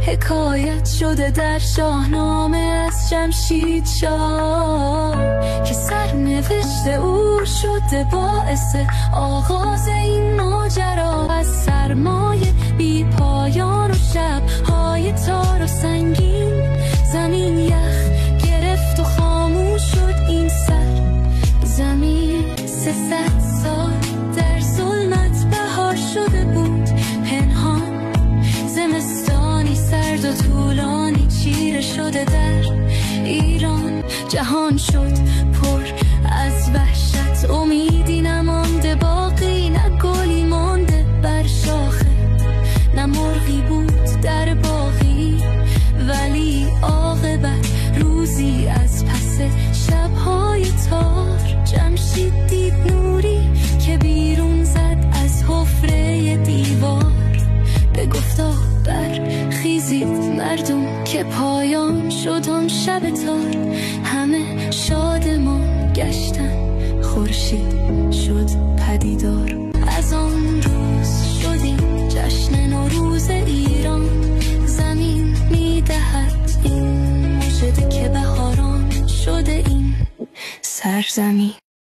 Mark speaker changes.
Speaker 1: حکایت شده در شاهنامه از جمشید شاه که سرنوشت او شده باعث آغاز این ماجرا. از سرمایه بی پایان و شب‌های تار و سنگین زمین یخ گرفت و خاموش شد این سر زمین. 300 سال در ظلمت بهار شده بود پنهان، زمستانی سرد و طولانی چیره شده در ایران. جهان شد پر از وحشت، امیدی نمانده باقی، نه گلی مانده بر شاخه، نه مرغی بود در باغی. ولی عاقبت روزی از پس شب‌های تار جمشید دید نوری که بیرون زد از حفره دیوار. بگفتا برخیزید مردم که پایان شد آن شب تار. همه شادمان گشتن، خورشید شد پدیدار. از آن روز شدیم جشن نوروز ایران، زمین میدهد این مژده که بهاران شده این سرزمین.